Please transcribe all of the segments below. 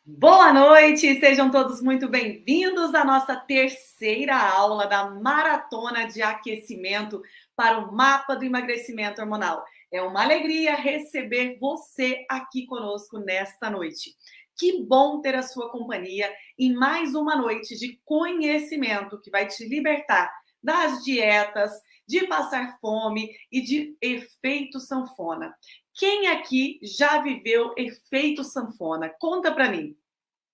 Boa noite, sejam todos muito bem-vindos à nossa terceira aula da Maratona de Aquecimento para o Mapa do Emagrecimento Hormonal. É uma alegria receber você aqui conosco nesta noite. Que bom ter a sua companhia em mais uma noite de conhecimento que vai te libertar das dietas, de passar fome e de efeito sanfona. Quem aqui já viveu efeito sanfona? Conta para mim.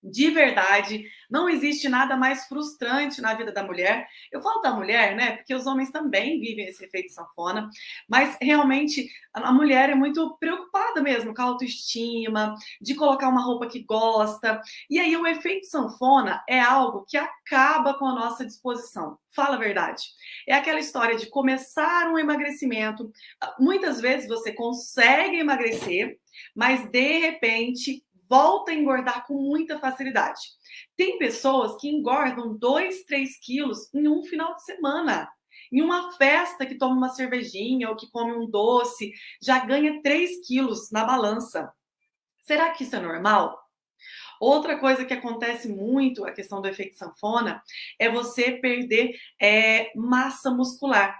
De verdade, não existe nada mais frustrante na vida da mulher. Eu falo da mulher, né? Porque os homens também vivem esse efeito sanfona, mas realmente a mulher é muito preocupada mesmo com a autoestima, de colocar uma roupa que gosta. E aí o efeito sanfona é algo que acaba com a nossa disposição. Fala a verdade. É aquela história de começar um emagrecimento. Muitas vezes você consegue emagrecer, mas de repente volta a engordar com muita facilidade. Tem pessoas que engordam 2, 3 quilos em um final de semana. Em uma festa que toma uma cervejinha ou que come um doce, já ganha 3 quilos na balança. Será que isso é normal? Outra coisa que acontece muito, a questão do efeito sanfona, é você perder massa muscular.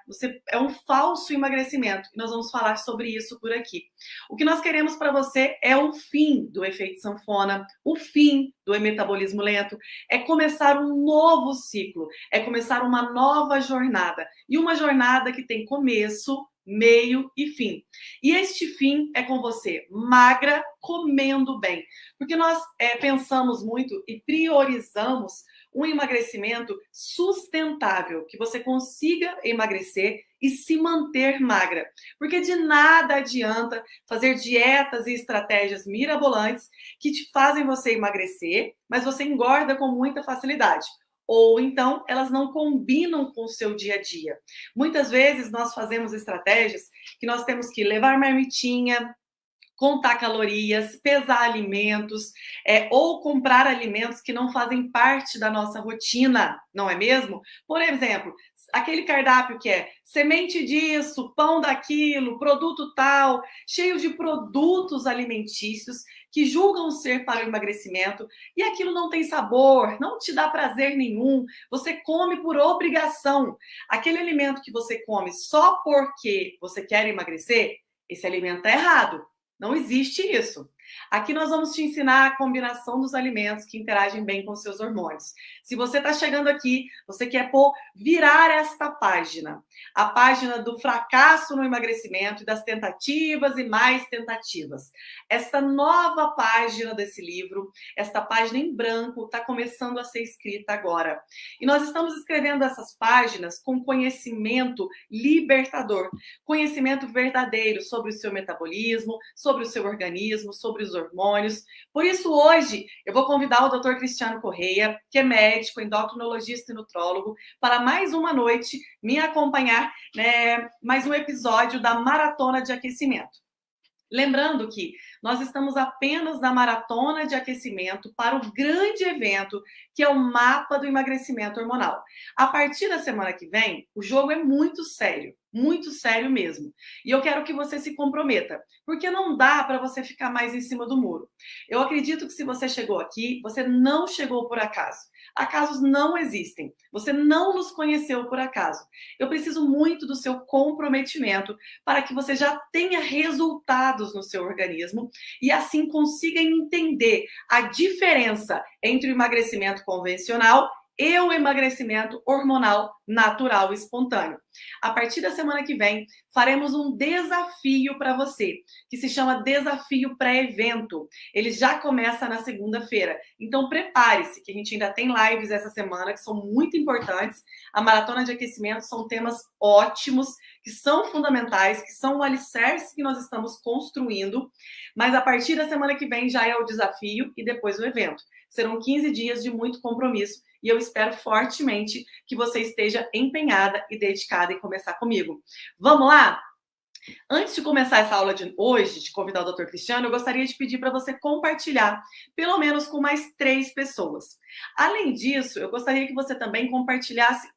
É um falso emagrecimento. E nós vamos falar sobre isso por aqui. O que nós queremos para você é o fim do efeito sanfona, o fim do metabolismo lento, é começar um novo ciclo, é começar uma nova jornada. E uma jornada que tem começo, meio e fim. E este fim é com você, magra, comendo bem. Porque nós pensamos muito e priorizamos um emagrecimento sustentável, que você consiga emagrecer e se manter magra. Porque de nada adianta fazer dietas e estratégias mirabolantes que te fazem você emagrecer, mas você engorda com muita facilidade. Ou então elas não combinam com o seu dia a dia. Muitas vezes nós fazemos estratégias que nós temos que levar marmitinha, contar calorias, pesar alimentos, ou comprar alimentos que não fazem parte da nossa rotina, não é mesmo? Por exemplo, aquele cardápio que é semente disso, pão daquilo, produto tal, cheio de produtos alimentícios que julgam ser para o emagrecimento e aquilo não tem sabor, não te dá prazer nenhum, você come por obrigação. Aquele alimento que você come só porque você quer emagrecer, esse alimento é errado. Não existe isso. Aqui nós vamos te ensinar a combinação dos alimentos que interagem bem com seus hormônios. Se você está chegando aqui, você quer virar esta página, a página do fracasso no emagrecimento e das tentativas e mais tentativas. Esta nova página desse livro, esta página em branco, está começando a ser escrita agora. E nós estamos escrevendo essas páginas com conhecimento libertador, conhecimento verdadeiro sobre o seu metabolismo, sobre o seu organismo, sobre os hormônios. Por isso, hoje, eu vou convidar o Dr. Cristiano Correia, que é médico, endocrinologista e nutrólogo, para mais uma noite me acompanhar, mais um episódio da Maratona de Aquecimento. Lembrando que nós estamos apenas na maratona de aquecimento para o grande evento, que é o mapa do emagrecimento hormonal. A partir da semana que vem, o jogo é muito sério mesmo. E eu quero que você se comprometa, porque não dá para você ficar mais em cima do muro. Eu acredito que se você chegou aqui, você não chegou por acaso. Acasos não existem. Você não nos conheceu por acaso. Eu preciso muito do seu comprometimento para que você já tenha resultados no seu organismo e assim consiga entender a diferença entre o emagrecimento convencional e o emagrecimento hormonal natural e espontâneo. A partir da semana que vem, faremos um desafio para você, que se chama Desafio Pré-Evento. Ele já começa na segunda-feira. Então, prepare-se, que a gente ainda tem lives essa semana que são muito importantes. A maratona de aquecimento são temas ótimos, que são fundamentais, que são o alicerce que nós estamos construindo. Mas a partir da semana que vem já é o desafio e depois o evento. Serão 15 dias de muito compromisso e eu espero fortemente que você esteja empenhada e dedicada em começar comigo. Vamos lá? Antes de começar essa aula de hoje, de convidar o Dr. Cristiano, eu gostaria de pedir para você compartilhar, pelo menos com mais 3 pessoas. Além disso, eu gostaria que você também compartilhasse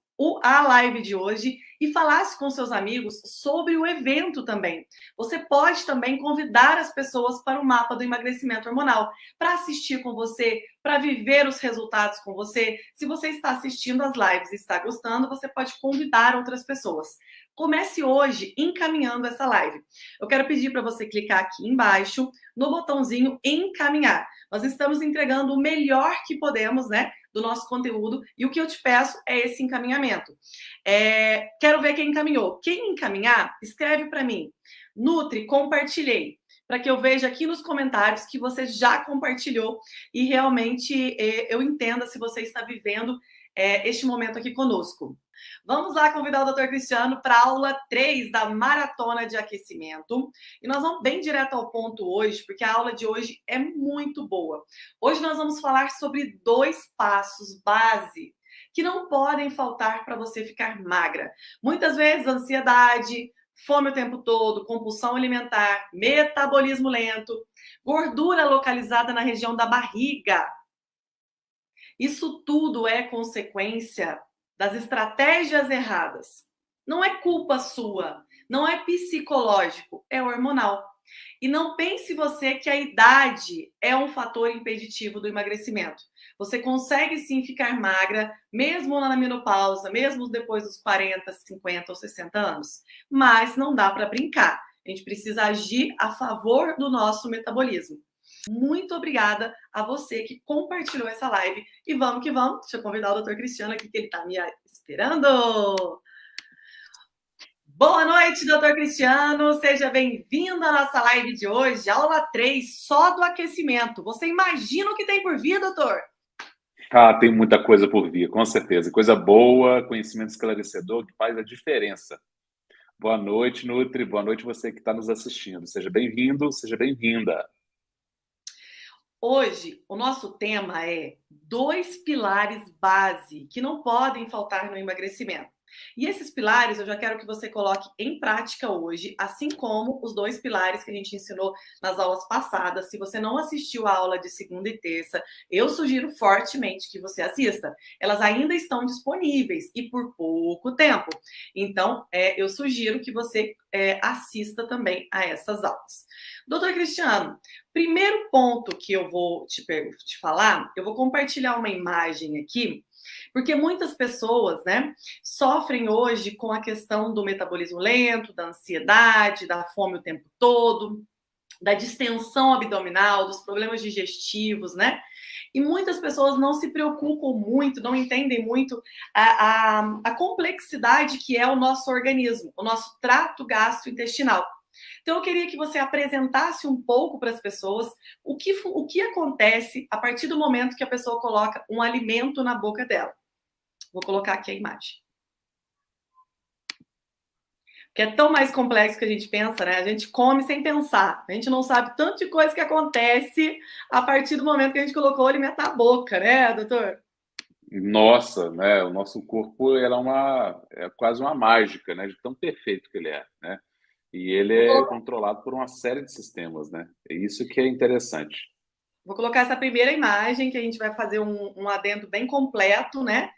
a live de hoje e falasse com seus amigos sobre o evento também. Você pode também convidar as pessoas para o mapa do emagrecimento hormonal, para assistir com você, para viver os resultados com você. Se você está assistindo as lives e está gostando, você pode convidar outras pessoas. Comece hoje encaminhando essa live. Eu quero pedir para você clicar aqui embaixo no botãozinho encaminhar. Nós estamos entregando o melhor que podemos, né, do nosso conteúdo, e o que eu te peço é esse encaminhamento. Quero ver quem encaminhou. Quem encaminhar, escreve para mim. Nutri, compartilhei, para que eu veja aqui nos comentários que você já compartilhou e realmente eu entenda se você está vivendo este momento aqui conosco. Vamos lá convidar o Dr. Cristiano para a aula 3 da Maratona de Aquecimento. E nós vamos bem direto ao ponto hoje, porque a aula de hoje é muito boa. Hoje nós vamos falar sobre 2 passos base que não podem faltar para você ficar magra. Muitas vezes, ansiedade, fome o tempo todo, compulsão alimentar, metabolismo lento, gordura localizada na região da barriga. Isso tudo é consequência das estratégias erradas. Não é culpa sua, não é psicológico, é hormonal. E não pense você que a idade é um fator impeditivo do emagrecimento. Você consegue sim ficar magra, mesmo na menopausa, mesmo depois dos 40, 50 ou 60 anos. Mas não dá para brincar. A gente precisa agir a favor do nosso metabolismo. Muito obrigada a você que compartilhou essa live. E vamos que vamos. Deixa eu convidar o Dr. Cristiano aqui, que ele está me esperando. Boa noite, doutor Cristiano. Seja bem-vindo à nossa live de hoje, aula 3, só do aquecimento. Você imagina o que tem por vir, doutor? Tem muita coisa por vir, com certeza. Coisa boa, conhecimento esclarecedor que faz a diferença. Boa noite, Nutri. Boa noite você que está nos assistindo. Seja bem-vindo, seja bem-vinda. Hoje, o nosso tema é 2 pilares base que não podem faltar no emagrecimento. E esses pilares eu já quero que você coloque em prática hoje, assim como os 2 pilares que a gente ensinou nas aulas passadas. Se você não assistiu a aula de segunda e terça, eu sugiro fortemente que você assista. Elas ainda estão disponíveis e por pouco tempo. Então, eu sugiro que você assista também a essas aulas. Doutor Cristiano, primeiro ponto que eu vou te falar, eu vou compartilhar uma imagem aqui, porque muitas pessoas, né, sofrem hoje com a questão do metabolismo lento, da ansiedade, da fome o tempo todo, da distensão abdominal, dos problemas digestivos, né? E muitas pessoas não se preocupam muito, não entendem muito a complexidade que é o nosso organismo, o nosso trato gastrointestinal. Então, eu queria que você apresentasse um pouco para as pessoas o que acontece a partir do momento que a pessoa coloca um alimento na boca dela. Vou colocar aqui a imagem. Que é tão mais complexo que a gente pensa, né? A gente come sem pensar. A gente não sabe tanto de coisa que acontece a partir do momento que a gente colocou o alimento na boca, né, doutor? Nossa, né? O nosso corpo é quase uma mágica, né? De tão perfeito que ele é, né? E ele é controlado por uma série de sistemas, né? É isso que é interessante. Vou colocar essa primeira imagem, que a gente vai fazer um adendo bem completo, né?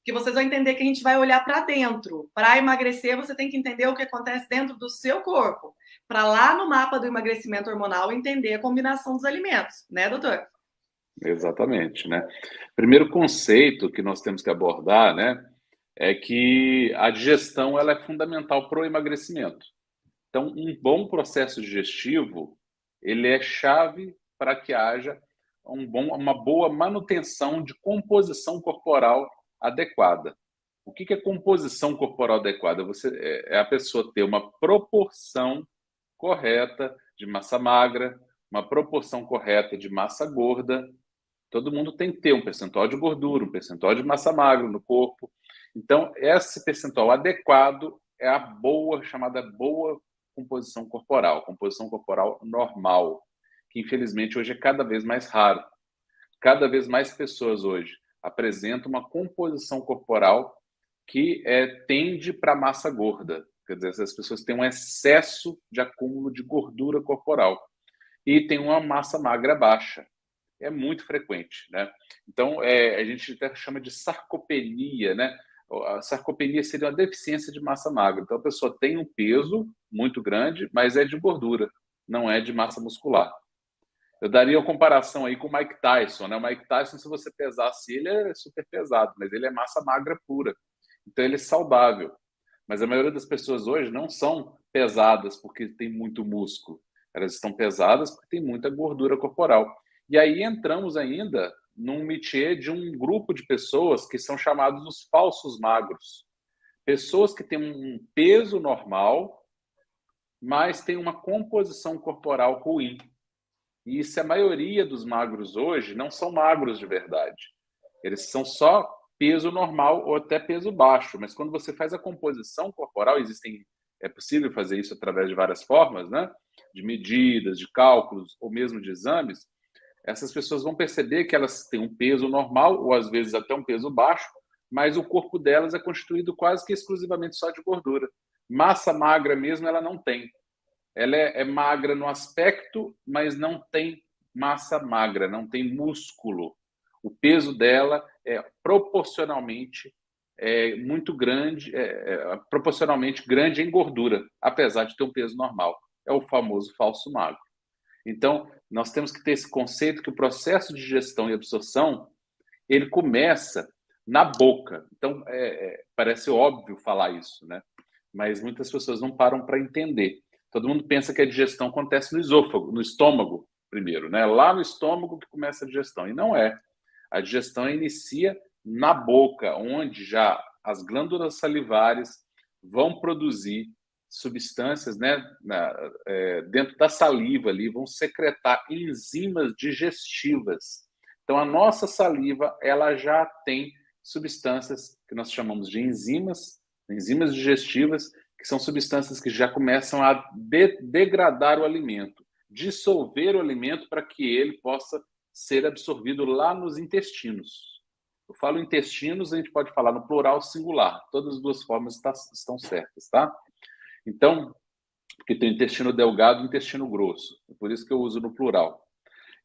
Que vocês vão entender que a gente vai olhar para dentro. Para emagrecer, você tem que entender o que acontece dentro do seu corpo. Para lá no mapa do emagrecimento hormonal entender a combinação dos alimentos, né, doutor? Exatamente, né? Primeiro conceito que nós temos que abordar, né, é que a digestão ela é fundamental para o emagrecimento. Então, um bom processo digestivo, ele é chave para que haja uma boa manutenção de composição corporal adequada. O que é composição corporal adequada? É a pessoa ter uma proporção correta de massa magra, uma proporção correta de massa gorda. Todo mundo tem que ter um percentual de gordura, um percentual de massa magra no corpo. Então, esse percentual adequado é a chamada boa composição corporal normal, que infelizmente hoje é cada vez mais raro. Cada vez mais pessoas hoje apresentam uma composição corporal que tende para massa gorda. Quer dizer, essas pessoas têm um excesso de acúmulo de gordura corporal e têm uma massa magra baixa. É muito frequente, né? Então, a gente até chama de sarcopenia, né? A sarcopenia seria uma deficiência de massa magra. Então, a pessoa tem um peso muito grande, mas é de gordura, não é de massa muscular. Eu daria uma comparação aí com o Mike Tyson, né? O Mike Tyson, se você pesasse ele, é super pesado, mas ele é massa magra pura. Então, ele é saudável. Mas a maioria das pessoas hoje não são pesadas porque tem muito músculo. Elas estão pesadas porque tem muita gordura corporal. E aí entramos ainda num métier de um grupo de pessoas que são chamados os falsos magros. Pessoas que têm um peso normal, mas têm uma composição corporal ruim. E isso, a maioria dos magros hoje não são magros de verdade. Eles são só peso normal ou até peso baixo. Mas quando você faz a composição corporal, é possível fazer isso através de várias formas, né? De medidas, de cálculos ou mesmo de exames. Essas pessoas vão perceber que elas têm um peso normal ou às vezes até um peso baixo, mas o corpo delas é constituído quase que exclusivamente só de gordura. Massa magra mesmo ela não tem. Ela é magra no aspecto, mas não tem massa magra, não tem músculo. O peso dela é proporcionalmente muito grande, proporcionalmente grande em gordura, apesar de ter um peso normal. É o famoso falso magro. Então, nós temos que ter esse conceito que o processo de digestão e absorção, ele começa na boca. Então, parece óbvio falar isso, né? Mas muitas pessoas não param para entender. Todo mundo pensa que a digestão acontece no esôfago, no estômago primeiro, né? Lá no estômago que começa a digestão. E não é. A digestão inicia na boca, onde já as glândulas salivares vão produzir substâncias, né, dentro da saliva ali, vão secretar enzimas digestivas. Então, a nossa saliva, ela já tem substâncias que nós chamamos de enzimas digestivas, que são substâncias que já começam a degradar o alimento, dissolver o alimento para que ele possa ser absorvido lá nos intestinos. Eu falo intestinos, a gente pode falar no plural singular. Todas as duas formas estão certas, tá? Então, porque tem o intestino delgado e o intestino grosso. É por isso que eu uso no plural.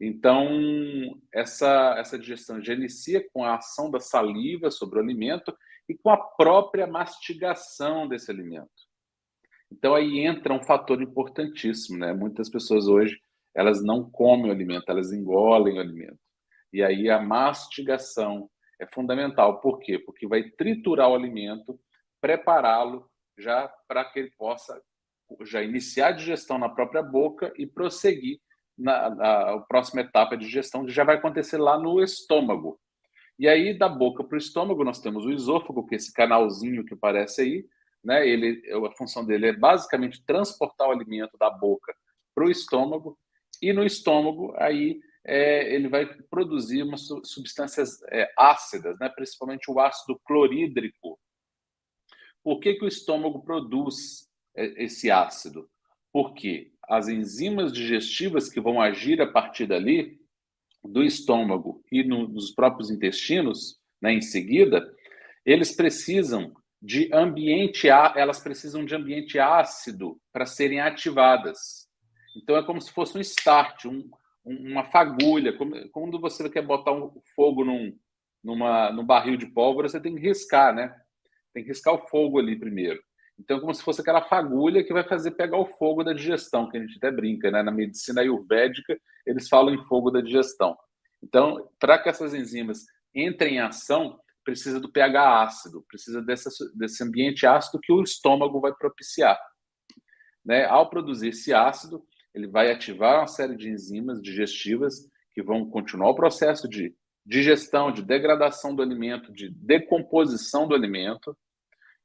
Então, essa digestão já inicia com a ação da saliva sobre o alimento e com a própria mastigação desse alimento. Então, aí entra um fator importantíssimo, né? Muitas pessoas hoje, elas não comem o alimento, elas engolem o alimento. E aí a mastigação é fundamental. Por quê? Porque vai triturar o alimento, prepará-lo já para que ele possa já iniciar a digestão na própria boca e prosseguir na próxima etapa de digestão, que já vai acontecer lá no estômago. E aí, da boca para o estômago, nós temos o esôfago, que é esse canalzinho que aparece aí, né? A função dele é basicamente transportar o alimento da boca para o estômago, e no estômago, aí, ele vai produzir umas substâncias ácidas, né? Principalmente o ácido clorídrico. Por que o estômago produz esse ácido? Porque as enzimas digestivas que vão agir a partir dali, do estômago e nos próprios intestinos, né, em seguida, elas precisam de ambiente ácido para serem ativadas. Então é como se fosse um start, uma fagulha. Quando você quer botar um fogo num barril de pólvora, você tem que riscar, né? Tem que riscar o fogo ali primeiro. Então, é como se fosse aquela fagulha que vai fazer pegar o fogo da digestão, que a gente até brinca, né? Na medicina ayurvédica, eles falam em fogo da digestão. Então, para que essas enzimas entrem em ação, precisa do pH ácido, precisa desse ambiente ácido que o estômago vai propiciar. Né? Ao produzir esse ácido, ele vai ativar uma série de enzimas digestivas que vão continuar o processo de digestão, de degradação do alimento, de decomposição do alimento,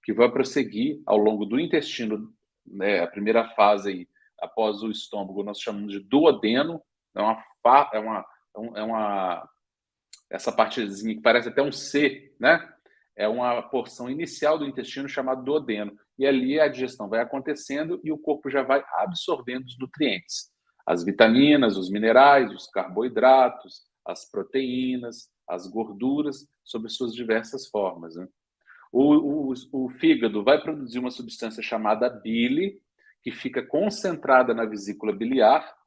que vai prosseguir ao longo do intestino, né? A primeira fase aí, após o estômago, nós chamamos de duodeno, essa partezinha que parece até um C, né? É uma porção inicial do intestino chamada duodeno. E ali a digestão vai acontecendo e o corpo já vai absorvendo os nutrientes. As vitaminas, os minerais, os carboidratos, as proteínas, as gorduras, sob suas diversas formas, né? O fígado vai produzir uma substância chamada bile, que fica concentrada na vesícula biliar,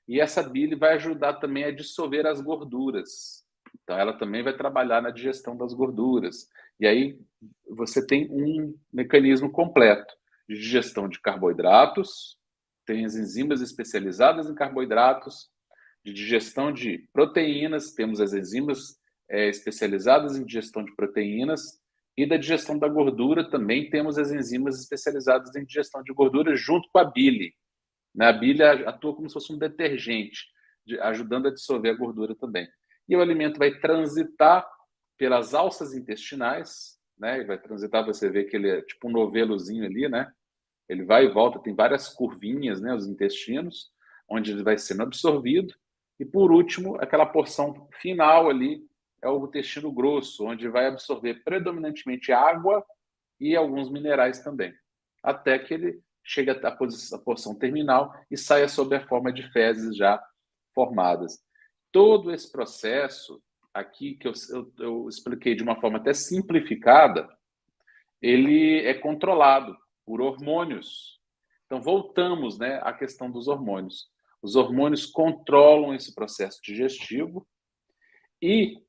e essa bile vai ajudar também a dissolver as gorduras. Então, ela também vai trabalhar na digestão das gorduras. E aí, você tem um mecanismo completo de digestão de carboidratos, tem as enzimas especializadas em carboidratos, de digestão de proteínas, temos as enzimas especializadas em digestão de proteínas, e da digestão da gordura também temos as enzimas especializadas em digestão de gordura junto com a bile. A bile atua como se fosse um detergente, ajudando a dissolver a gordura também. E o alimento vai transitar pelas alças intestinais, né? E vai transitar, você vê que ele é tipo um novelozinho ali, né? Ele vai e volta, tem várias curvinhas, né? Os intestinos, onde ele vai sendo absorvido. E por último, aquela porção final ali é o intestino grosso, onde vai absorver predominantemente água e alguns minerais também, até que ele chega à porção terminal e saia sob a forma de fezes já formadas. Todo esse processo aqui, que eu expliquei de uma forma até simplificada, ele é controlado por hormônios. Então, voltamos, né, à questão dos hormônios. Os hormônios controlam esse processo digestivo e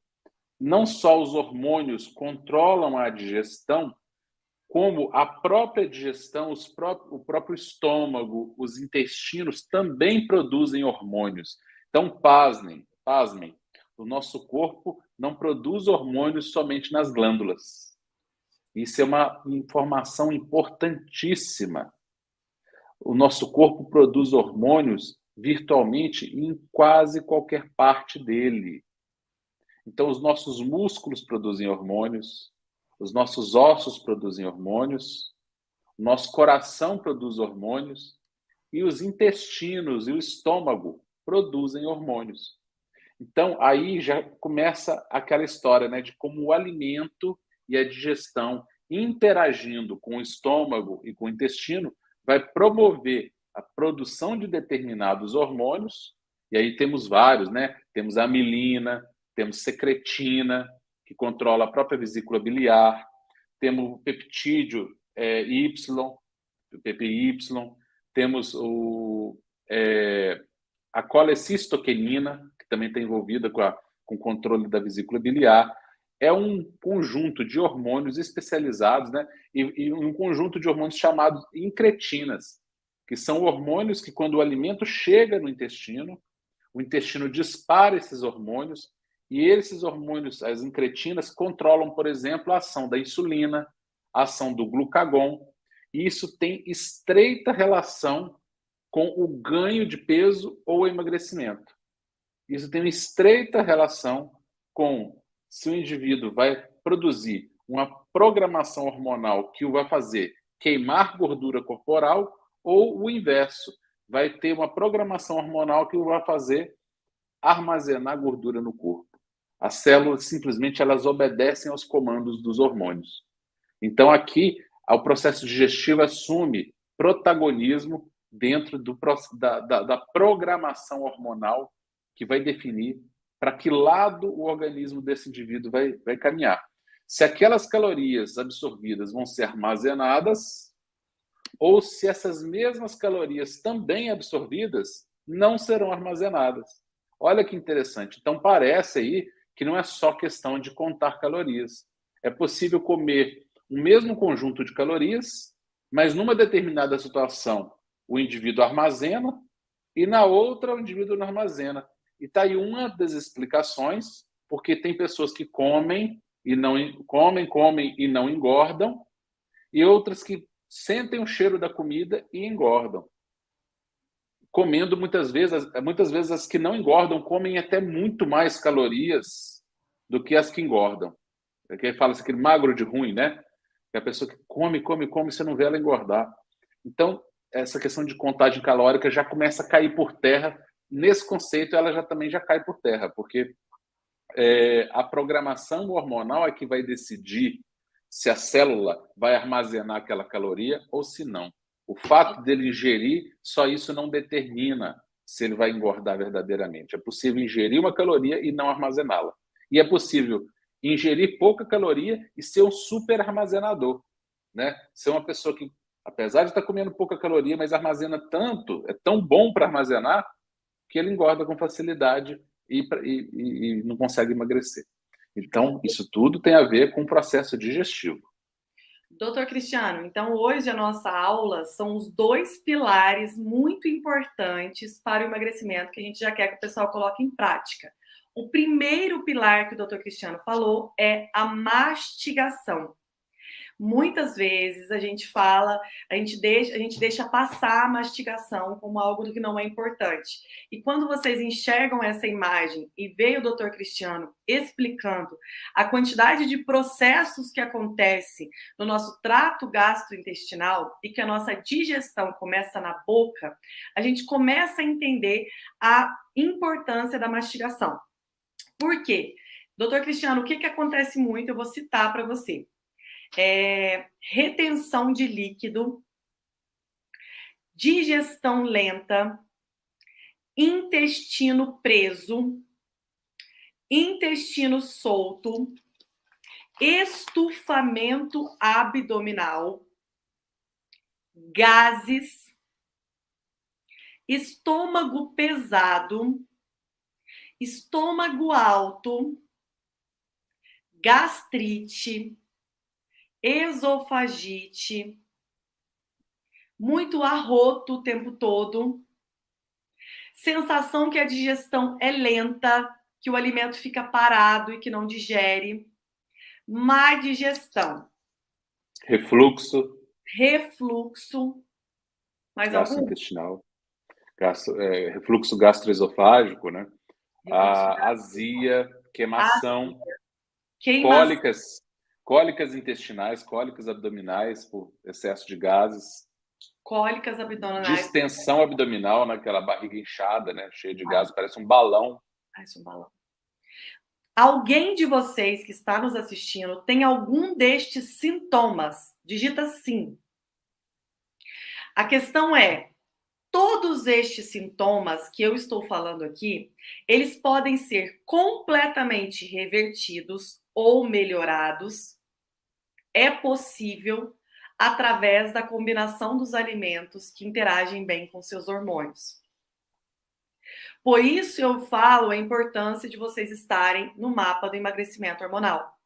não só os hormônios controlam a digestão, como a própria digestão, o próprio estômago, os intestinos também produzem hormônios. Então, pasmem, o nosso corpo não produz hormônios somente nas glândulas. Isso é uma informação importantíssima. O nosso corpo produz hormônios virtualmente em quase qualquer parte dele. Então, os nossos músculos produzem hormônios, os nossos ossos produzem hormônios, o nosso coração produz hormônios e os intestinos e o estômago produzem hormônios. Então, aí já começa aquela história, né, de como o alimento e a digestão interagindo com o estômago e com o intestino vai promover a produção de determinados hormônios, e aí temos vários, né? Temos a amilina, temos secretina, que controla a própria vesícula biliar, temos o peptídeo Y, o PPY, temos a colecistoquinina, que também está envolvida com o controle da vesícula biliar. É um conjunto de hormônios especializados, né? E um conjunto de hormônios chamados incretinas, que são hormônios que, quando o alimento chega no intestino, o intestino dispara esses hormônios, e esses hormônios, as incretinas, controlam, por exemplo, a ação da insulina, a ação do glucagon, e isso tem estreita relação com o ganho de peso ou emagrecimento. Isso tem uma estreita relação com se o indivíduo vai produzir uma programação hormonal que o vai fazer queimar gordura corporal ou o inverso, vai ter uma programação hormonal que o vai fazer armazenar gordura no corpo. As células simplesmente elas obedecem aos comandos dos hormônios. Então aqui o processo digestivo assume protagonismo dentro da programação hormonal que vai definir para que lado o organismo desse indivíduo vai caminhar. Se aquelas calorias absorvidas vão ser armazenadas ou se essas mesmas calorias também absorvidas não serão armazenadas. Olha que interessante. Então parece aí que não é só questão de contar calorias. É possível comer o mesmo conjunto de calorias, mas numa determinada situação o indivíduo armazena e na outra o indivíduo não armazena. E está aí uma das explicações, porque tem pessoas que comem e não comem e não engordam, e outras que sentem o cheiro da comida e engordam. Comendo muitas vezes as que não engordam comem até muito mais calorias do que as que engordam. É que fala assim, aquele magro de ruim, né? É a pessoa que come, você não vê ela engordar. Então, essa questão de contagem calórica já começa a cair por terra. Nesse conceito, ela também já cai por terra, porque a programação hormonal é que vai decidir se a célula vai armazenar aquela caloria ou se não. O fato dele ingerir, só isso não determina se ele vai engordar verdadeiramente. É possível ingerir uma caloria e não armazená-la. E é possível ingerir pouca caloria e ser um super armazenador, né? Ser uma pessoa que, apesar de estar comendo pouca caloria, mas armazena tanto, é tão bom para armazenar, que ele engorda com facilidade e não consegue emagrecer. Então, isso tudo tem a ver com o processo digestivo. Doutor Cristiano, então hoje a nossa aula são os dois pilares muito importantes para o emagrecimento que a gente já quer que o pessoal coloque em prática. O primeiro pilar que o doutor Cristiano falou é a mastigação. Muitas vezes a gente fala, a gente deixa passar a mastigação como algo que não é importante. E quando vocês enxergam essa imagem e veem o doutor Cristiano explicando a quantidade de processos que acontece no nosso trato gastrointestinal e que a nossa digestão começa na boca, a gente começa a entender a importância da mastigação. Por quê? Doutor Cristiano, o que acontece muito? Eu vou citar para você. Retenção de líquido, digestão lenta, intestino preso, intestino solto, estufamento abdominal, gases, estômago pesado, estômago alto, gastrite, esofagite, muito arroto o tempo todo, sensação que a digestão é lenta, que o alimento fica parado e que não digere, má digestão, Refluxo, mais algum? gastrointestinal, refluxo gastroesofágico, né? Refluxo A azia, queimação, queimação, cólicas intestinais, cólicas abdominais por excesso de gases, cólicas abdominais. distensão abdominal, naquela barriga inchada, né? Cheia de gases, parece um balão. Parece um balão. Alguém de vocês que está nos assistindo tem algum destes sintomas? Digita sim. A questão é, todos estes sintomas que eu estou falando aqui, eles podem ser completamente revertidos ou melhorados. É possível através da combinação dos alimentos que interagem bem com seus hormônios. Por isso eu falo a importância de vocês estarem no mapa do emagrecimento hormonal.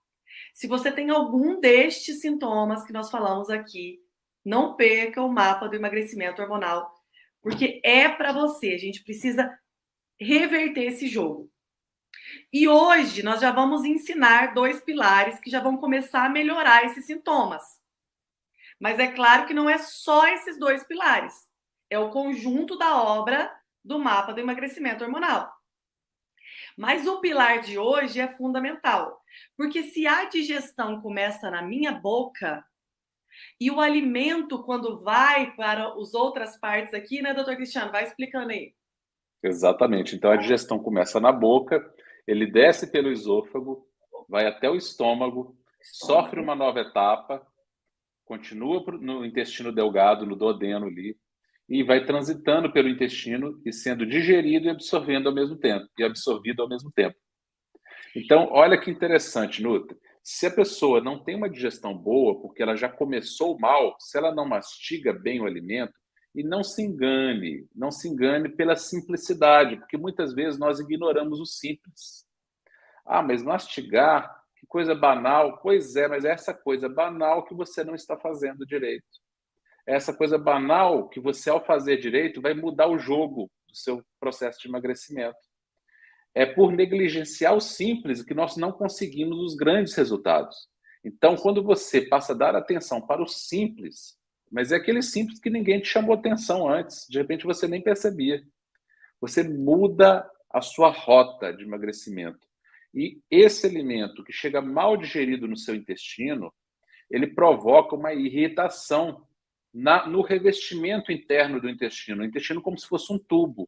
Se você tem algum destes sintomas que nós falamos aqui, não perca o mapa do emagrecimento hormonal, porque é para você. A gente precisa reverter esse jogo. E hoje nós já vamos ensinar dois pilares que já vão começar a melhorar esses sintomas. Mas é claro que não é só esses dois pilares. É o conjunto da obra do mapa do emagrecimento hormonal. Mas o pilar de hoje é fundamental, porque se a digestão começa na minha boca e o alimento, quando vai para as outras partes aqui, né, doutor Cristiano? Vai explicando aí. Exatamente. Então, a digestão começa na boca, ele desce pelo esôfago, vai até o estômago, sofre uma nova etapa, continua no intestino delgado, no duodeno ali, e vai transitando pelo intestino e sendo digerido e absorvendo ao mesmo tempo, e absorvido ao mesmo tempo. Então, olha que interessante, Nutra. Se a pessoa não tem uma digestão boa, porque ela já começou mal, se ela não mastiga bem o alimento, e não se engane pela simplicidade, porque muitas vezes nós ignoramos o simples. Ah, mas mastigar, que coisa banal. Pois é, mas é essa coisa banal que você não está fazendo direito. É essa coisa banal que você, ao fazer direito, vai mudar o jogo do seu processo de emagrecimento. É por negligenciar o simples que nós não conseguimos os grandes resultados. Então, quando você passa a dar atenção para o simples, mas é aquele simples que ninguém te chamou atenção antes, de repente você nem percebia. Você muda a sua rota de emagrecimento. E esse alimento que chega mal digerido no seu intestino, ele provoca uma irritação no revestimento interno do intestino. O intestino como se fosse um tubo.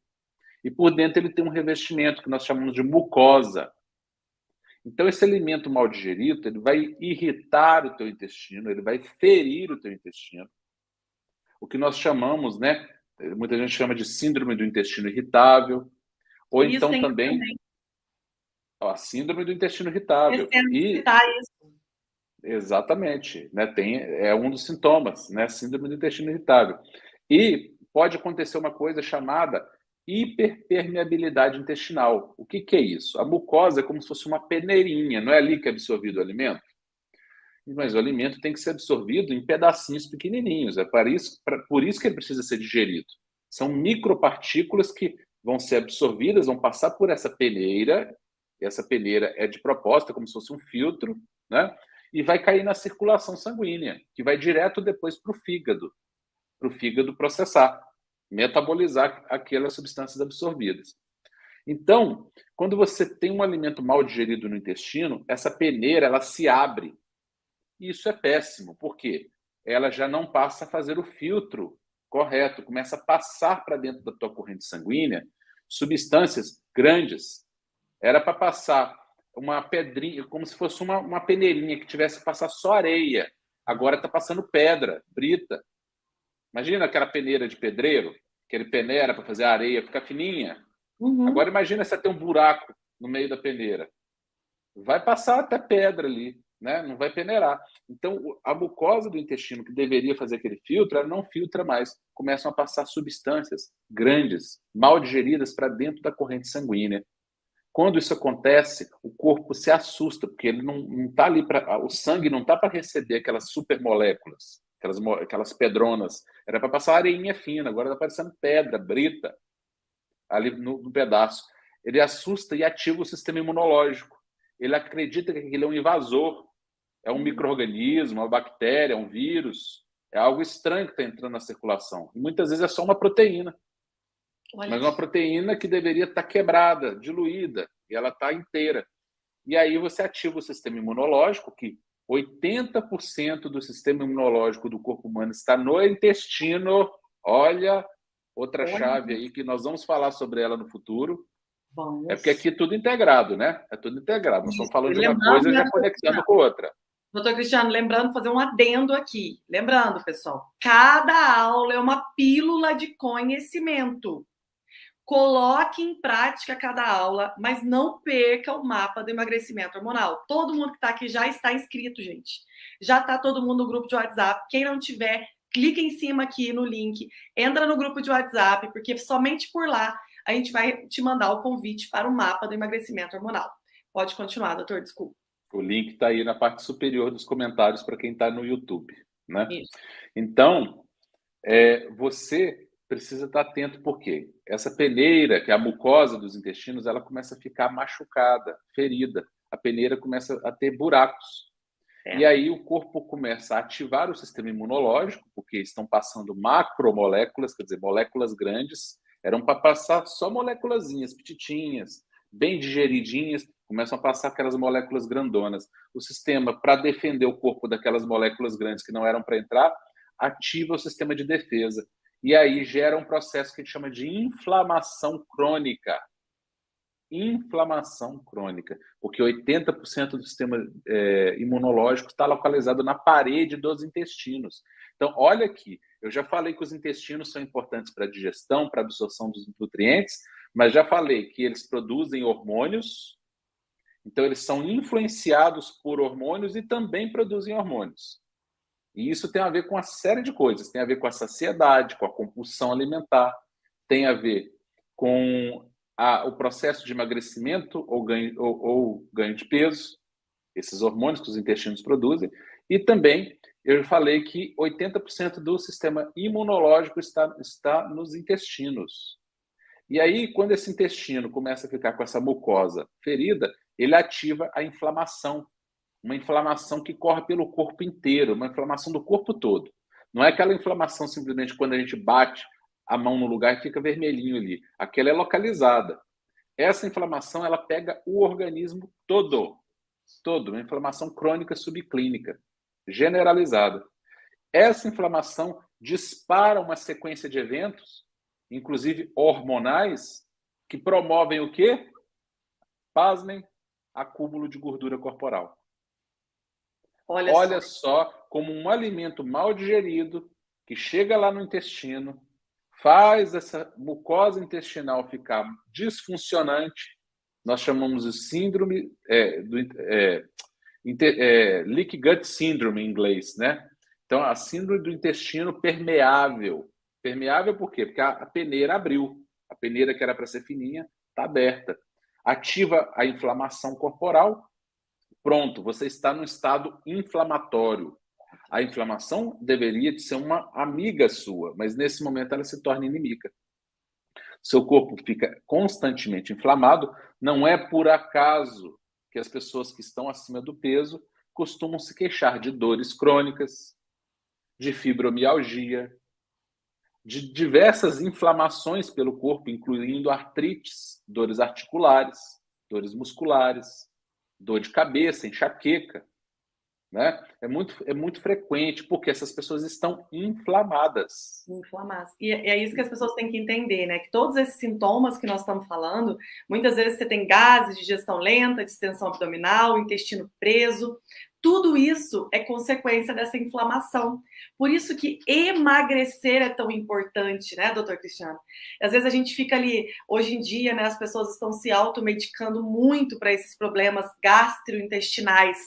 E por dentro ele tem um revestimento que nós chamamos de mucosa. Então, esse alimento mal digerido, ele vai irritar o teu intestino, ele vai ferir o teu intestino. O que nós chamamos, né? Muita gente chama de síndrome do intestino irritável, ou Isso então também a síndrome do intestino irritável. Exatamente, né? É um dos sintomas, né? Síndrome do intestino irritável. E pode acontecer uma coisa chamada hiperpermeabilidade intestinal. O que é isso? A mucosa é como se fosse uma peneirinha, não é ali que é absorvido o alimento? Mas o alimento tem que ser absorvido em pedacinhos pequenininhos. É por isso que ele precisa ser digerido. São micropartículas que vão ser absorvidas, vão passar por essa peneira. E essa peneira é de propósito, como se fosse um filtro, né? E vai cair na circulação sanguínea, que vai direto depois para o fígado processar, metabolizar aquelas substâncias absorvidas. Então, quando você tem um alimento mal digerido no intestino, essa peneira ela se abre. E isso é péssimo, porque ela já não passa a fazer o filtro correto, começa a passar para dentro da tua corrente sanguínea substâncias grandes. Era para passar uma pedrinha, como se fosse uma peneirinha que tivesse que passar só areia. Agora está passando pedra, brita. Imagina aquela peneira de pedreiro, que ele peneira para fazer a areia ficar fininha. Agora imagina você ter um buraco no meio da peneira. Vai passar até pedra ali, né? Não vai peneirar. Então, a mucosa do intestino, que deveria fazer aquele filtro, ela não filtra mais. Começam a passar substâncias grandes, mal digeridas para dentro da corrente sanguínea. Quando isso acontece, o corpo se assusta, porque ele não está ali para. O sangue não está para receber aquelas supermoléculas, aquelas pedronas. Era para passar areinha fina, agora está parecendo pedra, brita, ali no pedaço. Ele assusta e ativa o sistema imunológico. Ele acredita que aquilo é um invasor, é um micro-organismo, uma bactéria, um vírus, é algo estranho que está entrando na circulação. E muitas vezes é só uma proteína. Mas uma proteína que deveria estar quebrada, diluída, e ela está inteira. E aí você ativa o sistema imunológico, que 80% do sistema imunológico do corpo humano está no intestino. Olha, outra chave aí que nós vamos falar sobre ela no futuro. É porque aqui é tudo integrado, né? É tudo integrado. Nós estamos falando de uma coisa já conectando com outra. Doutor Cristiano, lembrando, fazer um adendo aqui. Lembrando, pessoal, cada aula é uma pílula de conhecimento. Coloque em prática cada aula, mas não perca o mapa do emagrecimento hormonal. Todo mundo que está aqui já está inscrito, gente. Já está todo mundo no grupo de WhatsApp. Quem não tiver, clica em cima aqui no link, entra no grupo de WhatsApp, porque somente por lá a gente vai te mandar o convite para o mapa do emagrecimento hormonal. Pode continuar, doutor, desculpa. O link está aí na parte superior dos comentários para quem está no YouTube, né? Isso. Então, você precisa estar atento, porque essa peneira, que é a mucosa dos intestinos, ela começa a ficar machucada, ferida. A peneira começa a ter buracos. E aí o corpo começa a ativar o sistema imunológico, porque estão passando macromoléculas, quer dizer, moléculas grandes, eram para passar só moléculazinhas, petitinhas, bem digeridinhas, começam a passar aquelas moléculas grandonas. O sistema, para defender o corpo daquelas moléculas grandes que não eram para entrar, ativa o sistema de defesa. E aí gera um processo que a gente chama de inflamação crônica. Inflamação crônica, porque 80% do sistema imunológico está localizado na parede dos intestinos. Então, olha aqui, eu já falei que os intestinos são importantes para a digestão, para a absorção dos nutrientes, mas já falei que eles produzem hormônios, então eles são influenciados por hormônios e também produzem hormônios. E isso tem a ver com uma série de coisas, tem a ver com a saciedade, com a compulsão alimentar, tem a ver com o processo de emagrecimento ou ganho de peso, esses hormônios que os intestinos produzem, e também eu falei que 80% do sistema imunológico está nos intestinos. E aí, quando esse intestino começa a ficar com essa mucosa ferida, ele ativa a inflamação, uma inflamação que corre pelo corpo inteiro, uma inflamação do corpo todo. Não é aquela inflamação simplesmente quando a gente bate a mão no lugar e fica vermelhinho ali. Aquela é localizada. Essa inflamação, ela pega o organismo todo, uma inflamação crônica subclínica, generalizada. Essa inflamação dispara uma sequência de eventos, inclusive hormonais, que promovem o quê? Pasmem, acúmulo de gordura corporal. Olha só como um alimento mal digerido, que chega lá no intestino, faz essa mucosa intestinal ficar disfuncionante. Nós chamamos de síndrome leaky gut syndrome em inglês, né? Então, a síndrome do intestino permeável. Permeável por quê? Porque a peneira abriu. A peneira que era para ser fininha está aberta. Ativa a inflamação corporal. Pronto, você está no estado inflamatório. A inflamação deveria ser uma amiga sua, mas nesse momento ela se torna inimiga. Seu corpo fica constantemente inflamado. Não é por acaso que as pessoas que estão acima do peso costumam se queixar de dores crônicas, de fibromialgia, de diversas inflamações pelo corpo, incluindo artrites, dores articulares, dores musculares, dor de cabeça, enxaqueca, né? É muito frequente, porque essas pessoas estão inflamadas. Inflamadas. E é isso que as pessoas têm que entender, né? Que todos esses sintomas que nós estamos falando, muitas vezes você tem gases, digestão lenta, distensão abdominal, intestino preso. Tudo isso é consequência dessa inflamação. Por isso que emagrecer é tão importante, né, doutor Cristiano? Às vezes a gente fica ali, hoje em dia, né, as pessoas estão se automedicando muito para esses problemas gastrointestinais.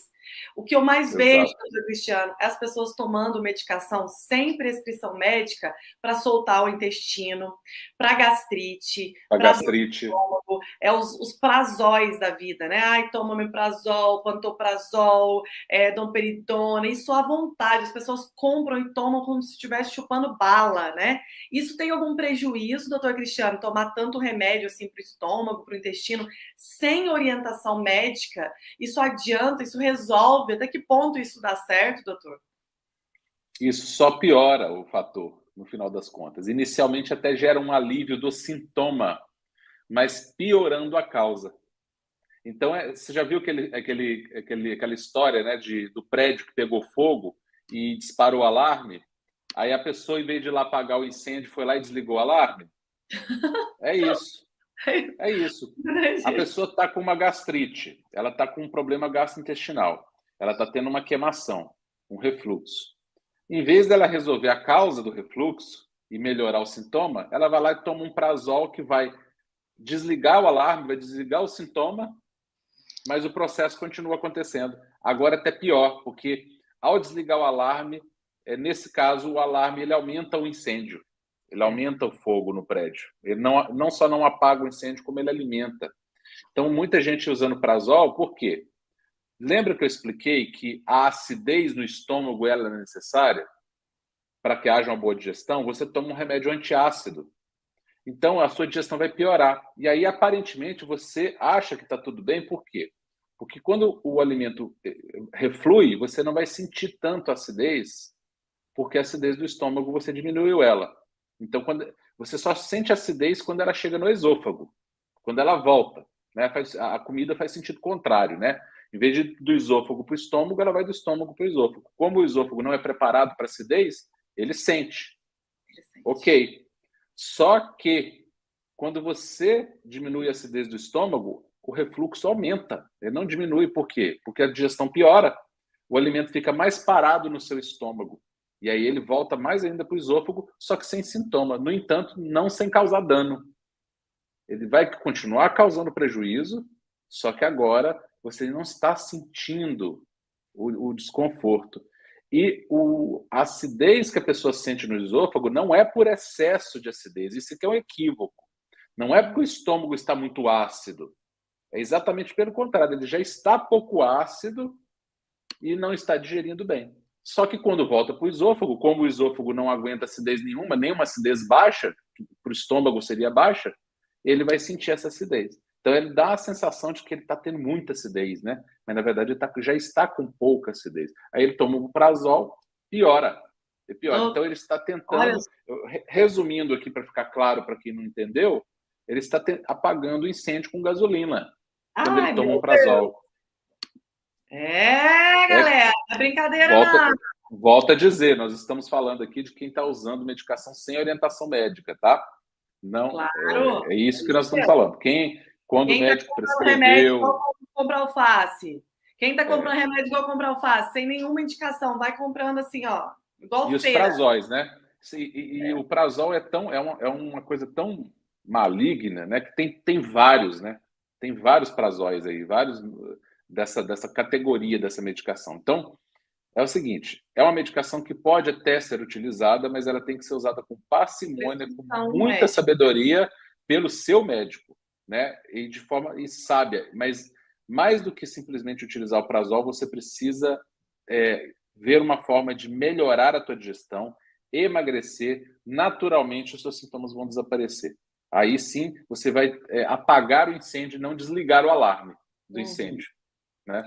O que eu mais vejo, Exato. doutor Cristiano, é as pessoas tomando medicação sem prescrição médica para soltar o intestino, para gastrite, A para gastrite. estômago, os prazóis da vida, né? Ai, toma omeprazol, pantoprazol, domperidona, isso à vontade. As pessoas compram e tomam como se estivesse chupando bala, né? Isso tem algum prejuízo, doutor Cristiano, tomar tanto remédio assim para o estômago, para o intestino, sem orientação médica? Isso adianta, isso resolve? Até que ponto isso dá certo, doutor? Isso só piora o fator, no final das contas. Inicialmente até gera um alívio do sintoma, mas piorando a causa. Então, você já viu aquela história, né, do prédio que pegou fogo e disparou o alarme? Aí a pessoa, em vez de ir lá apagar o incêndio, foi lá e desligou o alarme? É isso. É isso. A pessoa está com uma gastrite, ela está com um problema gastrointestinal, ela está tendo uma queimação, um refluxo. Em vez dela resolver a causa do refluxo e melhorar o sintoma, ela vai lá e toma um prazol que vai desligar o alarme, vai desligar o sintoma, mas o processo continua acontecendo. Agora até pior, porque ao desligar o alarme, nesse caso, o alarme ele aumenta o incêndio, ele aumenta o fogo no prédio. Ele não só não apaga o incêndio, como ele alimenta. Então, muita gente usando prazol, por quê? Lembra que eu expliquei que a acidez no estômago ela é necessária para que haja uma boa digestão? Você toma um remédio antiácido. Então, a sua digestão vai piorar. E aí, aparentemente, você acha que está tudo bem, por quê? Porque quando o alimento reflui, você não vai sentir tanto acidez, porque a acidez do estômago você diminuiu ela. Então, você só sente acidez quando ela chega no esôfago, quando ela volta. Né? A comida faz sentido contrário, né? Em vez de do esôfago para o estômago, ela vai do estômago para o esôfago. Como o esôfago não é preparado para acidez, ele sente. Ok. Só que quando você diminui a acidez do estômago, o refluxo aumenta. Ele não diminui. Por quê? Porque a digestão piora. O alimento fica mais parado no seu estômago. E aí ele volta mais ainda para o esôfago, só que sem sintoma. No entanto, não sem causar dano. Ele vai continuar causando prejuízo, só que agora você não está sentindo o desconforto. E a acidez que a pessoa sente no esôfago não é por excesso de acidez, isso aqui é um equívoco. Não é porque o estômago está muito ácido, é exatamente pelo contrário, ele já está pouco ácido e não está digerindo bem. Só que quando volta para o esôfago, como o esôfago não aguenta acidez nenhuma, nem uma acidez baixa, que para o estômago seria baixa, ele vai sentir essa acidez. Então ele dá a sensação de que ele está tendo muita acidez, né? Mas na verdade ele já está com pouca acidez. Aí ele toma o prazol, piora. E piora. Então ele está tentando, resumindo aqui para ficar claro para quem não entendeu, ele está apagando o incêndio com gasolina quando ele toma o prazol. Galera, não é brincadeira não. Volta a dizer, nós estamos falando aqui de quem está usando medicação sem orientação médica, tá? Não, claro. é isso que nós estamos falando. Quando o médico prescreveu... Comprar alface. Quem está comprando remédio igual comprar alface, sem nenhuma indicação, vai comprando assim, ó, igual e feira. Os prazóis, né? E o prazol é uma coisa tão maligna, né? Que tem vários, né? Tem vários prazóis aí, vários dessa categoria dessa medicação. Então, é o seguinte, é uma medicação que pode até ser utilizada, mas ela tem que ser usada com parcimônia, com muita sabedoria, pelo seu médico, né? E de forma sábia. Mas mais do que simplesmente utilizar o prazol, você precisa ver uma forma de melhorar a tua digestão, emagrecer, naturalmente os seus sintomas vão desaparecer. Aí sim você vai apagar o incêndio e não desligar o alarme do incêndio, né?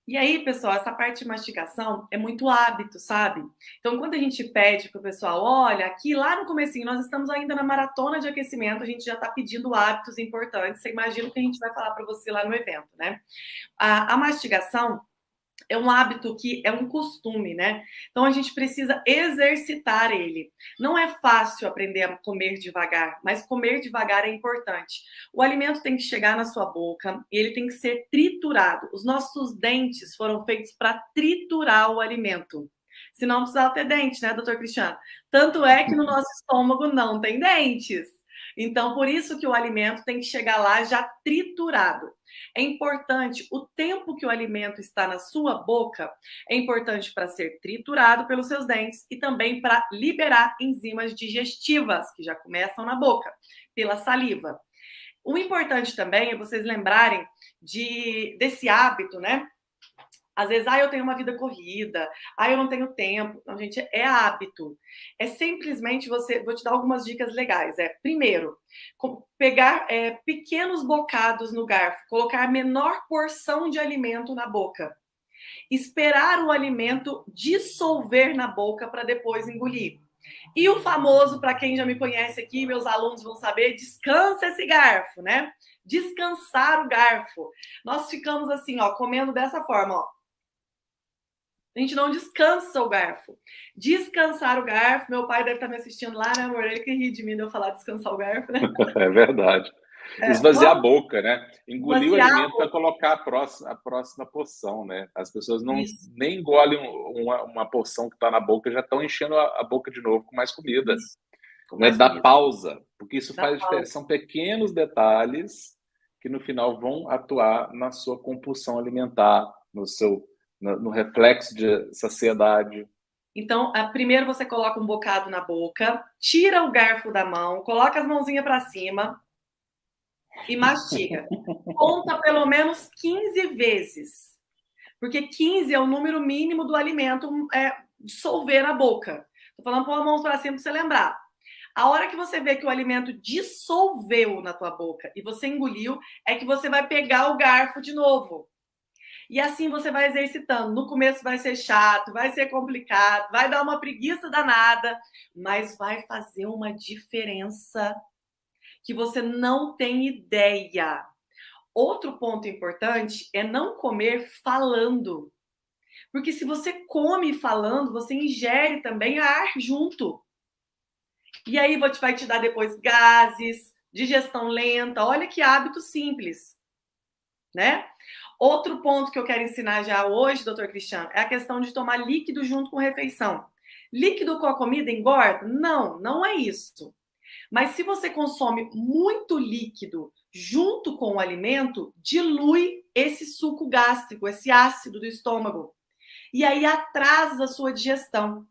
E aí, pessoal, essa parte de mastigação é muito hábito, sabe? Então, quando a gente pede para o pessoal, olha, aqui lá no comecinho, nós estamos ainda na maratona de aquecimento, a gente já está pedindo hábitos importantes, você imagina o que a gente vai falar para você lá no evento, né? A mastigação é um hábito que é um costume, né? Então a gente precisa exercitar ele. Não é fácil aprender a comer devagar, mas comer devagar é importante. O alimento tem que chegar na sua boca e ele tem que ser triturado. Os nossos dentes foram feitos para triturar o alimento. Senão não precisava ter dente, né, doutor Cristiano? Tanto é que no nosso estômago não tem dentes. Então, por isso que o alimento tem que chegar lá já triturado. É importante, o tempo que o alimento está na sua boca é importante para ser triturado pelos seus dentes e também para liberar enzimas digestivas, que já começam na boca, pela saliva. O importante também é vocês lembrarem desse hábito, né? Às vezes, eu tenho uma vida corrida, eu não tenho tempo. Não, gente, é hábito. É simplesmente vou te dar algumas dicas legais. Primeiro, pegar pequenos bocados no garfo, colocar a menor porção de alimento na boca. Esperar o alimento dissolver na boca para depois engolir. E o famoso, para quem já me conhece aqui, meus alunos vão saber, descansa esse garfo, né? Descansar o garfo. Nós ficamos assim, ó, comendo dessa forma, ó. A gente não descansa o garfo. Descansar o garfo, meu pai deve estar me assistindo lá, né, amor? Ele que ri de mim de eu falar descansar o garfo, né? É verdade. Esvaziar a boca, né? Engolir o alimento para colocar a próxima porção, né? As pessoas nem engolem uma porção que está na boca, já estão enchendo a boca de novo com mais comida. Né? Dá pausa, porque isso faz diferença. São pequenos detalhes que no final vão atuar na sua compulsão alimentar, no reflexo de saciedade. Então, primeiro você coloca um bocado na boca, tira o garfo da mão, coloca as mãozinhas para cima e mastiga. Conta pelo menos 15 vezes, porque 15 é o número mínimo do alimento dissolver na boca. Tô falando pôr a mão para cima para você lembrar. A hora que você vê que o alimento dissolveu na tua boca e você engoliu, é que você vai pegar o garfo de novo. E assim você vai exercitando. No começo vai ser chato, vai ser complicado, vai dar uma preguiça danada, mas vai fazer uma diferença que você não tem ideia. Outro ponto importante é não comer falando. Porque se você come falando, você ingere também ar junto. E aí vai te dar depois gases, digestão lenta. Olha que hábito simples, né? Outro ponto que eu quero ensinar já hoje, doutor Cristiano, é a questão de tomar líquido junto com refeição. Líquido com a comida engorda? Não, não é isso. Mas se você consome muito líquido junto com o alimento, dilui esse suco gástrico, esse ácido do estômago. E aí atrasa a sua digestão.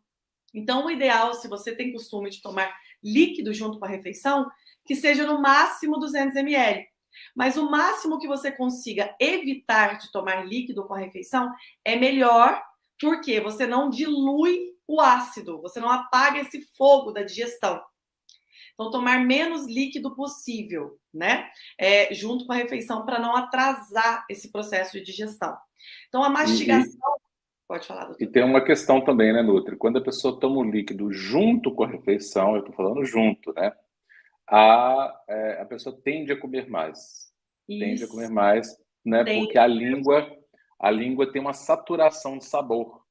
Então, o ideal, se você tem costume de tomar líquido junto com a refeição, que seja no máximo 200 ml. Mas o máximo que você consiga evitar de tomar líquido com a refeição é melhor, porque você não dilui o ácido, você não apaga esse fogo da digestão. Então, tomar menos líquido possível, né? Junto com a refeição, para não atrasar esse processo de digestão. Então, a mastigação... Pode falar, doutor. E tem uma questão também, né, Nutri? Quando a pessoa toma o líquido junto com a refeição, eu estou falando junto, né? A pessoa tende a comer mais. Isso. Tende a comer mais, né? Porque a língua tem uma saturação de sabor.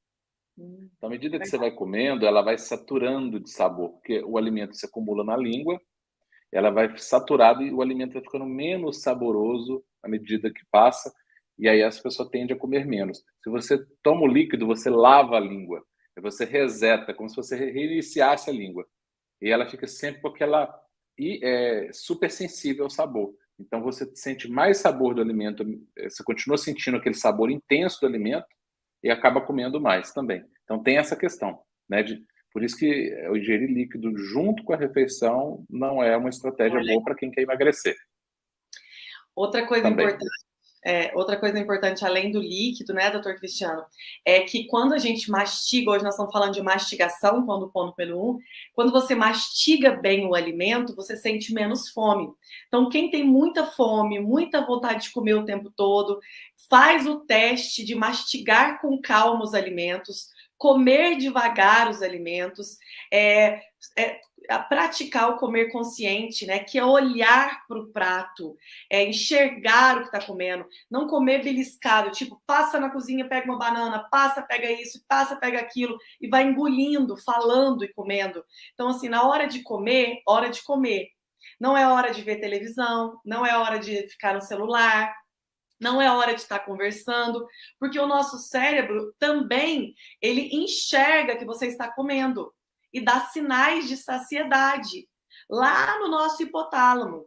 Então, à medida que você vai comendo, ela vai saturando de sabor, porque o alimento se acumula na língua, ela vai saturado e o alimento vai ficando menos saboroso à medida que passa, e aí essa pessoa tende a comer menos. Se você toma o líquido, você lava a língua, você reseta, como se você reiniciasse a língua, e ela fica sempre com aquela super sensível ao sabor. Então você sente mais sabor do alimento, você continua sentindo aquele sabor intenso do alimento e acaba comendo mais também. Então tem essa questão, né, de Por isso que o ingerir líquido junto com a refeição não é uma estratégia boa para quem quer emagrecer. Outra coisa Também. importante, além do líquido, né, doutor Cristiano, é que quando a gente mastiga, hoje nós estamos falando de mastigação, quando o ponto pelo 1, quando você mastiga bem o alimento, você sente menos fome. Então, quem tem muita fome, muita vontade de comer o tempo todo, faz o teste de mastigar com calma os alimentos, comer devagar os alimentos, a praticar o comer consciente, né? Que é olhar para o prato, é enxergar o que está comendo, não comer beliscado, tipo, passa na cozinha, pega uma banana, passa, pega isso, passa, pega aquilo, e vai engolindo, falando e comendo. Então, assim, na hora de comer, hora de comer. Não é hora de ver televisão, não é hora de ficar no celular, não é hora de estar conversando, porque o nosso cérebro também, ele enxerga que você está comendo e dá sinais de saciedade lá no nosso hipotálamo.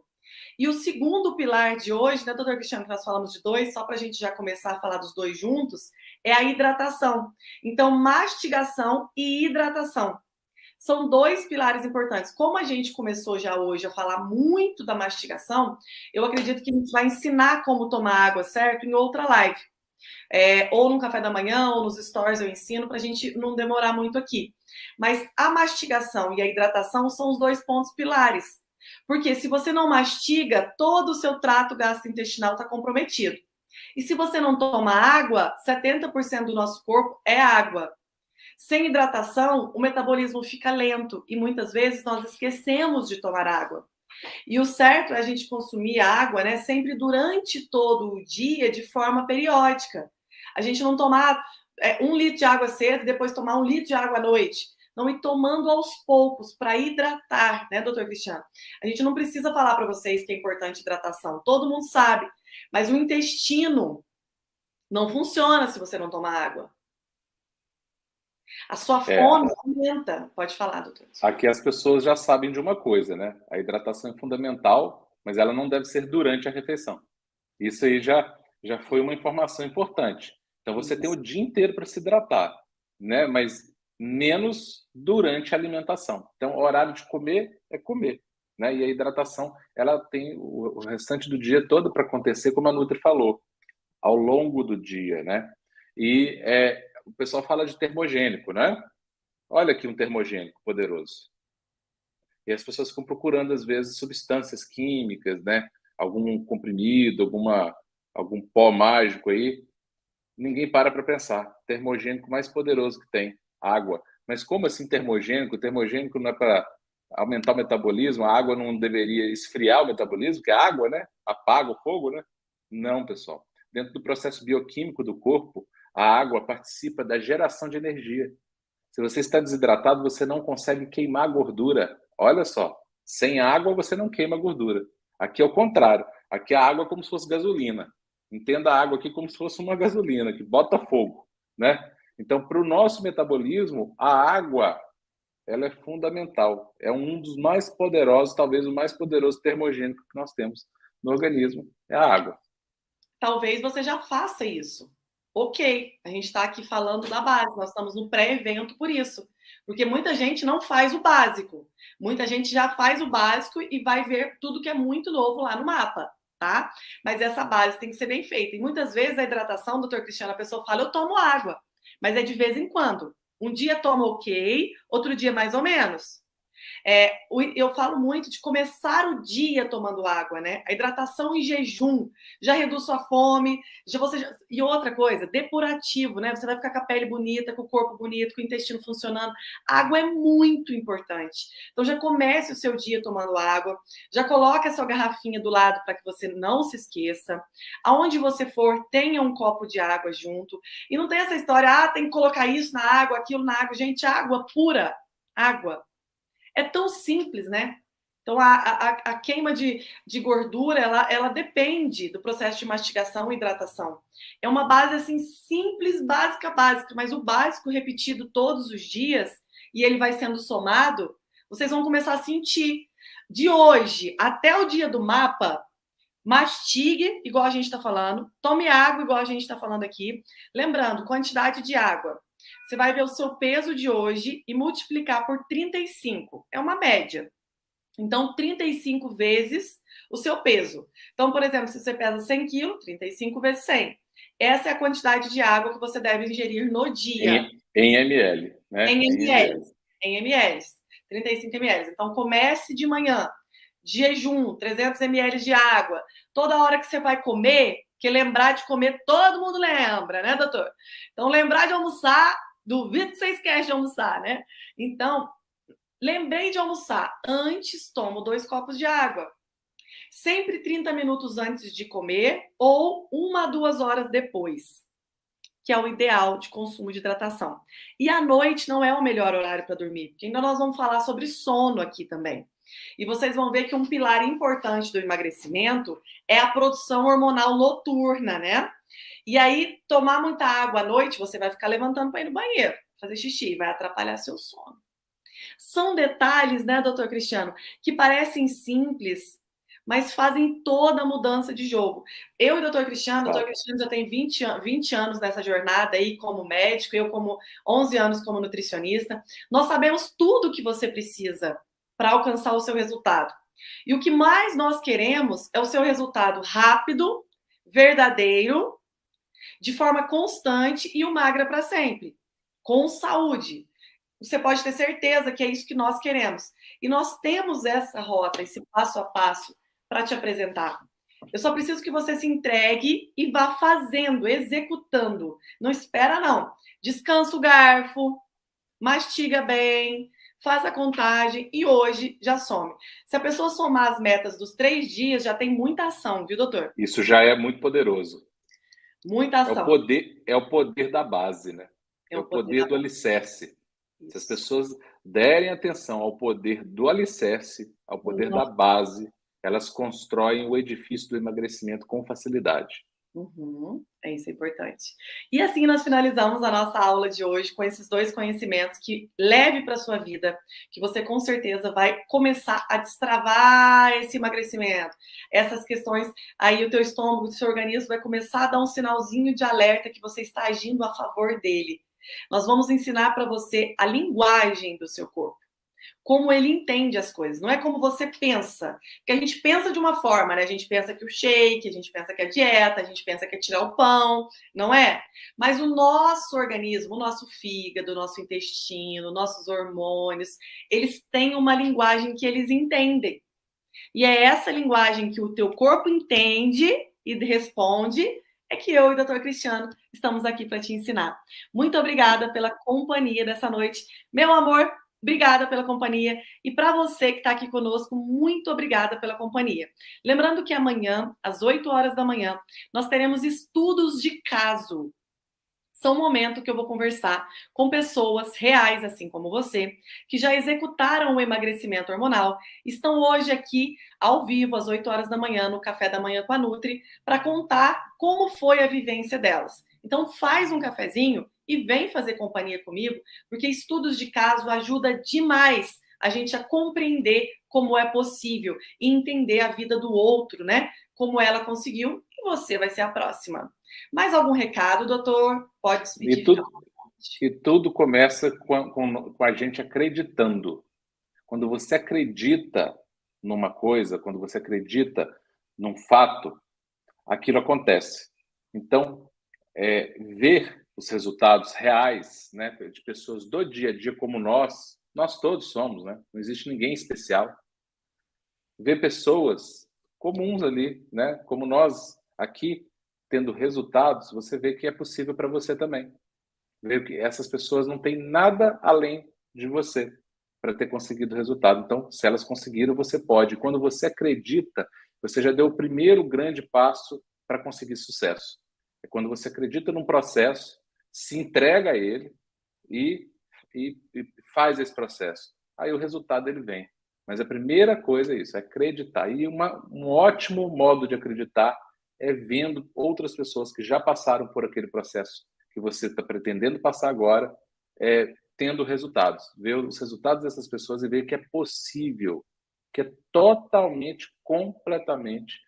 E o segundo pilar de hoje, né, doutor Cristiano, que nós falamos de 2, só para a gente já começar a falar dos 2 juntos, é a hidratação. Então, mastigação e hidratação. São 2 pilares importantes. Como a gente começou já hoje a falar muito da mastigação, eu acredito que a gente vai ensinar como tomar água, certo? Em outra live. Ou no café da manhã, ou nos stories eu ensino, para a gente não demorar muito aqui. Mas a mastigação e a hidratação são os 2 pontos pilares. Porque se você não mastiga, todo o seu trato gastrointestinal está comprometido. E se você não toma água, 70% do nosso corpo é água. Sem hidratação, o metabolismo fica lento e muitas vezes nós esquecemos de tomar água. E o certo é a gente consumir água, né, sempre durante todo o dia, de forma periódica. A gente não tomar 1 litro de água cedo e depois tomar 1 litro de água à noite. Não ir tomando aos poucos para hidratar, né, doutor Cristiano? A gente não precisa falar para vocês que é importante hidratação. Todo mundo sabe. Mas o intestino não funciona se você não tomar água. A sua fome aumenta. Pode falar, doutor. Aqui as pessoas já sabem de uma coisa, né? A hidratação é fundamental, mas ela não deve ser durante a refeição. Isso aí já foi uma informação importante. Então você tem o dia inteiro para se hidratar, né? Mas menos durante a alimentação. Então, o horário de comer é comer, né? E a hidratação, ela tem o restante do dia todo para acontecer, como a Nutri falou, ao longo do dia, né? E o pessoal fala de termogênico, né? Olha aqui um termogênico poderoso. E as pessoas ficam procurando, às vezes, substâncias químicas, né? Algum comprimido, algum pó mágico aí. Ninguém para pensar. Termogênico mais poderoso que tem, água. Mas como assim termogênico? Termogênico não é para aumentar o metabolismo? A água não deveria esfriar o metabolismo? Que é água, né? Apaga o fogo, né? Não, pessoal. Dentro do processo bioquímico do corpo, a água participa da geração de energia. Se você está desidratado, você não consegue queimar gordura. Olha só, sem água você não queima gordura. Aqui é o contrário. Aqui a água é como se fosse gasolina. Entenda a água aqui como se fosse uma gasolina, que bota fogo, né? Então, para o nosso metabolismo, a água, ela é fundamental. É um dos mais poderosos, talvez o mais poderoso termogênico que nós temos no organismo, é a água. Talvez você já faça isso. Ok, a gente está aqui falando da base, nós estamos no pré-evento por isso. Porque muita gente não faz o básico. Muita gente já faz o básico e vai ver tudo que é muito novo lá no mapa, tá? Mas essa base tem que ser bem feita. E muitas vezes a hidratação, doutor Cristiano, a pessoa fala, eu tomo água, mas é de vez em quando. Um dia toma ok, outro dia mais ou menos. Eu falo muito de começar o dia tomando água, né? A hidratação em jejum já reduz sua fome. E outra coisa, depurativo, né? Você vai ficar com a pele bonita, com o corpo bonito, com o intestino funcionando. A água é muito importante. Então já comece o seu dia tomando água. Já coloque a sua garrafinha do lado para que você não se esqueça. Aonde você for, tenha um copo de água junto. E não tem essa história, tem que colocar isso na água, aquilo na água. Gente, água pura, água. É tão simples, né? Então, a queima de gordura, ela depende do processo de mastigação e hidratação. É uma base, assim, simples, básica, mas o básico repetido todos os dias, e ele vai sendo somado, vocês vão começar a sentir. De hoje até o dia do mapa, mastigue, igual a gente está falando, tome água, igual a gente está falando aqui. Lembrando, quantidade de água. Você vai ver o seu peso de hoje e multiplicar por 35. É uma média. Então, 35 vezes o seu peso. Então, por exemplo, se você pesa 100 quilos, 35 vezes 100. Essa é a quantidade de água que você deve ingerir no dia. Em ml, né? Em Em ml. ml. Em ml. 35 ml. Então, comece de manhã. Jejum, 300 ml de água. Toda hora que você vai comer, que lembrar de comer, todo mundo lembra, né, doutor? Então, lembrar de almoçar, duvido que você esquece de almoçar, né? Então, lembrei de almoçar. Antes, tomo 2 copos de água. Sempre 30 minutos antes de comer ou 1 a 2 horas depois, que é o ideal de consumo de hidratação. E à noite não é o melhor horário para dormir, porque ainda nós vamos falar sobre sono aqui também. E vocês vão ver que um pilar importante do emagrecimento é a produção hormonal noturna, né? E aí, tomar muita água à noite, você vai ficar levantando para ir no banheiro, fazer xixi, vai atrapalhar seu sono. São detalhes, né, doutor Cristiano, que parecem simples, mas fazem toda a mudança de jogo. Eu e doutor Cristiano já tem 20 anos nessa jornada aí como médico, eu como 11 anos como nutricionista. Nós sabemos tudo o que você precisa para alcançar o seu resultado. E o que mais nós queremos é o seu resultado rápido, verdadeiro, de forma constante e o magra para sempre, com saúde. Você pode ter certeza que é isso que nós queremos. E nós temos essa rota, esse passo a passo para te apresentar. Eu só preciso que você se entregue e vá fazendo, executando. Não espera, não. Descansa o garfo, mastiga bem, faz a contagem e hoje já some. Se a pessoa somar as metas dos 3 dias, já tem muita ação, viu, doutor? Isso já é muito poderoso. Muita ação. É o poder da base, né? É É o o poder poder da do alicerce. Se as isso. pessoas derem atenção ao poder do alicerce, ao poder da base, elas constroem o edifício do emagrecimento com facilidade. É isso, é importante. E assim nós finalizamos a nossa aula de hoje com esses 2 conhecimentos que leve para a sua vida, que você com certeza vai começar a destravar esse emagrecimento. Essas questões, aí o teu estômago, o seu organismo vai começar a dar um sinalzinho de alerta que você está agindo a favor dele. Nós vamos ensinar para você a linguagem do seu corpo, como ele entende as coisas, não é como você pensa. Porque a gente pensa de uma forma, né? A gente pensa que o shake, a gente pensa que a dieta, a gente pensa que é tirar o pão, não é? Mas o nosso organismo, o nosso fígado, o nosso intestino, nossos hormônios, eles têm uma linguagem que eles entendem. E é essa linguagem que o teu corpo entende e responde, é que eu e o Dr. Cristiano estamos aqui para te ensinar. Muito obrigada pela companhia dessa noite. Meu amor, obrigada pela companhia. E para você que está aqui conosco, muito obrigada pela companhia. Lembrando que amanhã, às 8 horas da manhã, nós teremos estudos de caso. São um momento que eu vou conversar com pessoas reais, assim como você, que já executaram o emagrecimento hormonal, estão hoje aqui ao vivo, às 8 horas da manhã, no Café da Manhã com a Nutri, para contar como foi a vivência delas. Então, faz um cafezinho e vem fazer companhia comigo, porque estudos de caso ajuda demais a gente a compreender como é possível e entender a vida do outro, né? Como ela conseguiu e você vai ser a próxima. Mais algum recado, doutor? Pode despedir. E tudo começa com a gente acreditando. Quando você acredita numa coisa, quando você acredita num fato, aquilo acontece. Então, ver os resultados reais, né, de pessoas do dia a dia como nós todos somos, né? Não existe ninguém especial. Ver pessoas comuns ali, né, como nós aqui, tendo resultados, você vê que é possível para você também. Ver que essas pessoas não têm nada além de você para ter conseguido o resultado. Então, se elas conseguiram, você pode. Quando você acredita, você já deu o primeiro grande passo para conseguir sucesso. É quando você acredita num processo, se entrega a ele e, e faz esse processo. Aí o resultado ele vem. Mas a primeira coisa é isso, é acreditar. E um ótimo modo de acreditar é vendo outras pessoas que já passaram por aquele processo que você está pretendendo passar agora, tendo resultados. Ver os resultados dessas pessoas e ver que é possível, que é totalmente, completamente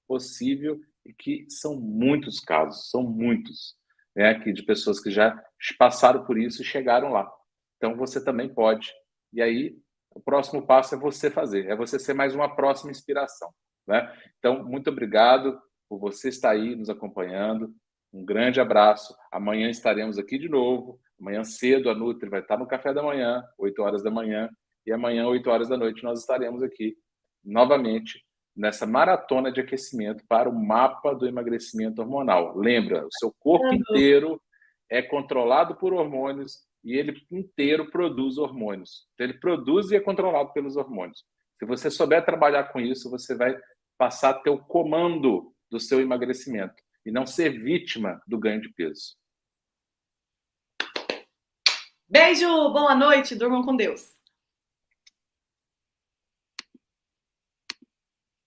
possível e que são muitos casos, são muitos. né, aqui de pessoas que já passaram por isso e chegaram lá. Então você também pode. E aí o próximo passo é você fazer, é você ser mais uma próxima inspiração, né? Então, muito obrigado por você estar aí nos acompanhando. Um grande abraço. Amanhã estaremos aqui de novo. Amanhã cedo a Nutri vai estar no café da manhã, 8 horas da manhã, e amanhã, 8 horas da noite, nós estaremos aqui novamente nessa maratona de aquecimento para o mapa do emagrecimento hormonal. Lembra, o seu corpo inteiro é controlado por hormônios e ele inteiro produz hormônios. Então, ele produz e é controlado pelos hormônios. Se você souber trabalhar com isso, você vai passar a ter o comando do seu emagrecimento e não ser vítima do ganho de peso. Beijo, boa noite, durmam com Deus.